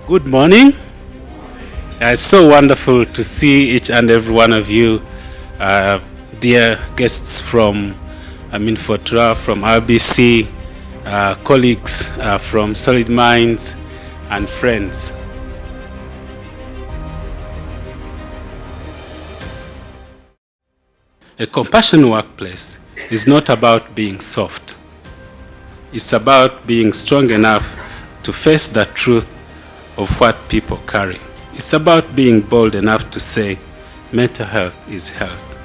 Good morning. It's so wonderful to see each and every one of you, dear guests from Fortra, from RBC, colleagues from Solid Minds, and friends. A compassionate workplace is not about being soft. It's about being strong enough to face the truth of what people carry. It's about being bold enough to say, mental health is health.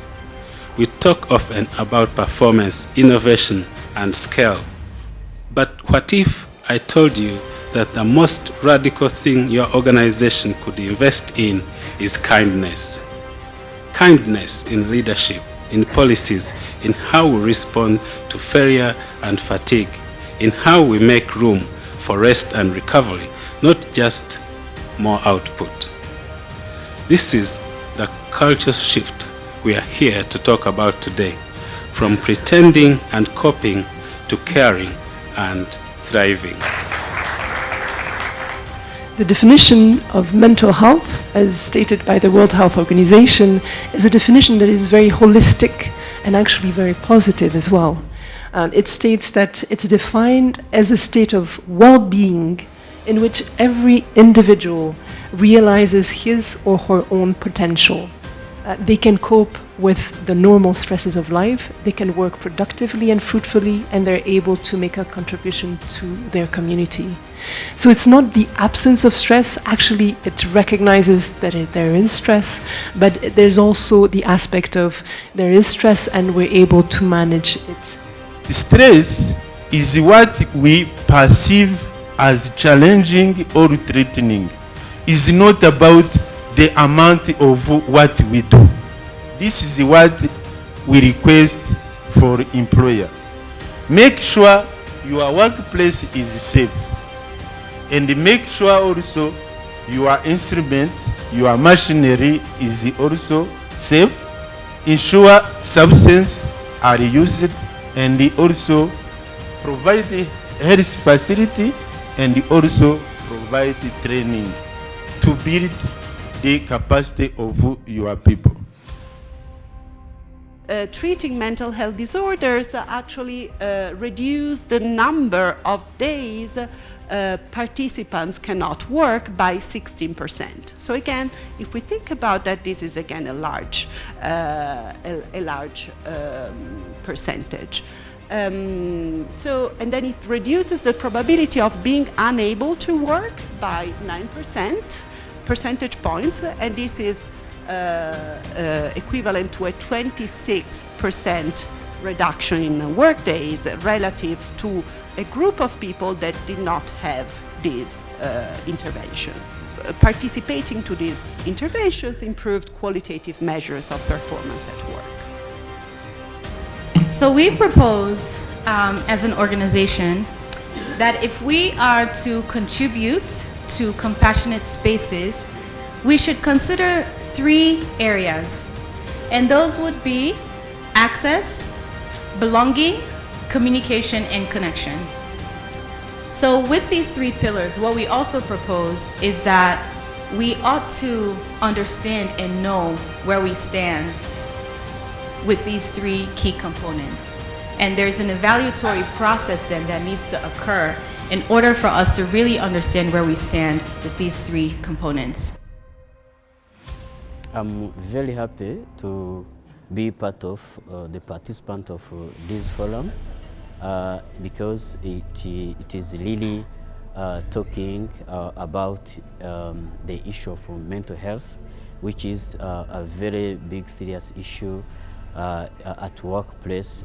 We talk often about performance, innovation, and scale. But what if I told you that the most radical thing your organization could invest in is kindness? Kindness in leadership, in policies, in how we respond to failure and fatigue, in how we make room for rest and recovery, not just more output. This is the culture shift we are here to talk about today, from pretending and coping to caring and thriving. The definition of mental health, as stated by the World Health Organization, is a definition that is very holistic and actually very positive as well. It states that it's defined as a state of well-being in which every individual realizes his or her own potential. They can cope with the normal stresses of life, they can work productively and fruitfully, and they're able to make a contribution to their community. So it's not the absence of stress, actually it recognizes that there is stress, but there's also the aspect of there is stress and we're able to manage it. Stress is what we perceive as challenging or threatening. It's not about the amount of what we do. This is what we request for employer. Make sure your workplace is safe, and make sure also your instrument, your machinery is also safe. Ensure substances are used, and also provide health facility, and also provide training to build the capacity of your people. Treating mental health disorders actually reduce the number of days participants cannot work by 16%. So again, if we think about that, this is again a large percentage. And then it reduces the probability of being unable to work by 9% percentage points, and this is equivalent to a 26% reduction in work days relative to a group of people that did not have these interventions. Participating to these interventions improved qualitative measures of performance at work. So we propose as an organization that if we are to contribute to compassionate spaces, we should consider 3 areas, and those would be access, belonging, communication, and connection. So with these 3 pillars, what we also propose is that we ought to understand and know where we stand with these 3 key components. And there's an evaluatory process then that needs to occur in order for us to really understand where we stand with these 3 components. I'm very happy to be part of the participant of this forum because it is really talking about the issue of mental health, which is a very big serious issue at workplace,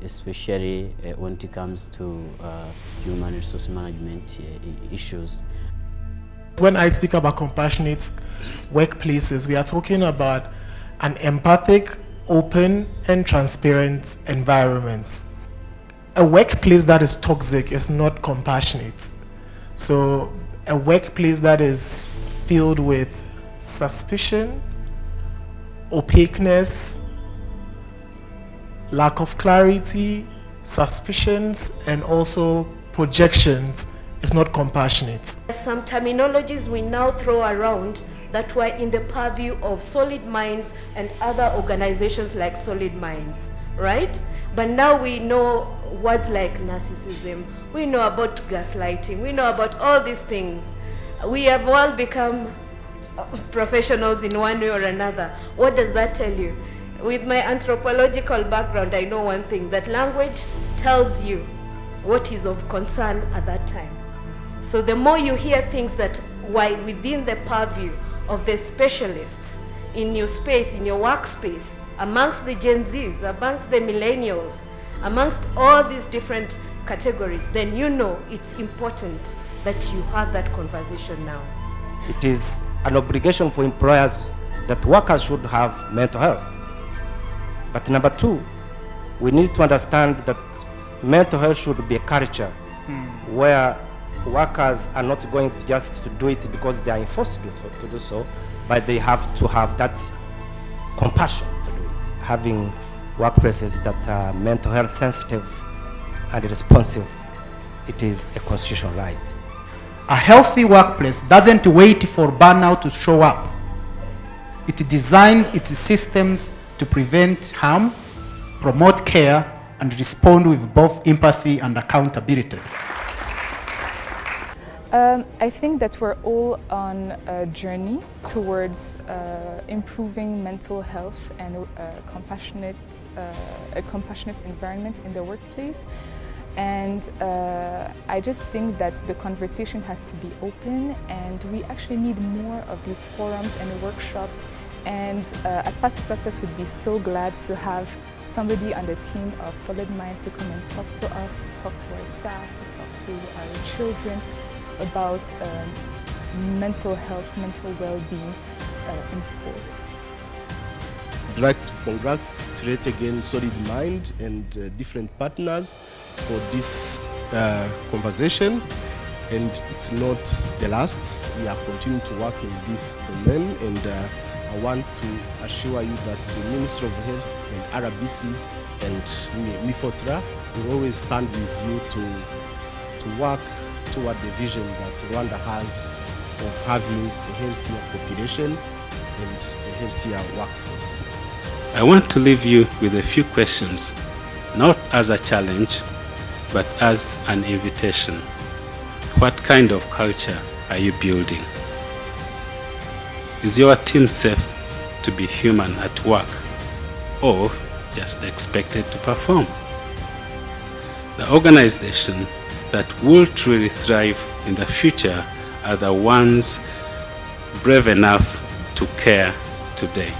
especially when it comes to human resource management issues. When I speak about compassionate workplaces, we are talking about an empathic, open, and transparent environment. A workplace that is toxic is not compassionate. So a workplace that is filled with suspicion, opaqueness, lack of clarity, suspicions, and also projections is not compassionate. some terminologies we now throw around that were in the purview of Solid Minds and other organizations like Solid Minds, right? But now we know words like narcissism, we know about gaslighting, we know about all these things. We have all become professionals in one way or another. What does that tell you? With my anthropological background, I know one thing, that language tells you what is of concern at that time. So the more you hear things that were within the purview of the specialists in your space, in your workspace, amongst the Gen Zs, amongst the millennials, amongst all these different categories, then you know it's important that you have that conversation now. It is an obligation for employers that workers should have mental health. But number two, we need to understand that mental health should be a culture where workers are not going to just to do it because they are enforced to do so, but they have to have that compassion to do it. Having workplaces that are mental health sensitive and responsive, it is a constitutional right. A healthy workplace doesn't wait for burnout to show up. It designs its systems to prevent harm, promote care, and respond with both empathy and accountability. I think that we're all on a journey towards improving mental health and a compassionate environment in the workplace. And I just think that the conversation has to be open, and we actually need more of these forums and workshops. And at Path to Success, we'd be so glad to have somebody on the team of Solid Minds to come and talk to us, to talk to our staff, to talk to our children about mental health, mental well-being in sport. I'd like to congratulate again Solid Mind and different partners for this conversation, and it's not the last. We are continuing to work in this domain, and I want to assure you that the Ministry of Health and RBC and MIFOTRA will always stand with you to work toward the vision that Rwanda has of having a healthier population and a healthier workforce. I want to leave you with a few questions, not as a challenge, but as an invitation. What kind of culture are you building? Is your team safe to be human at work, or just expected to perform? The organization that will truly thrive in the future are the ones brave enough to care today.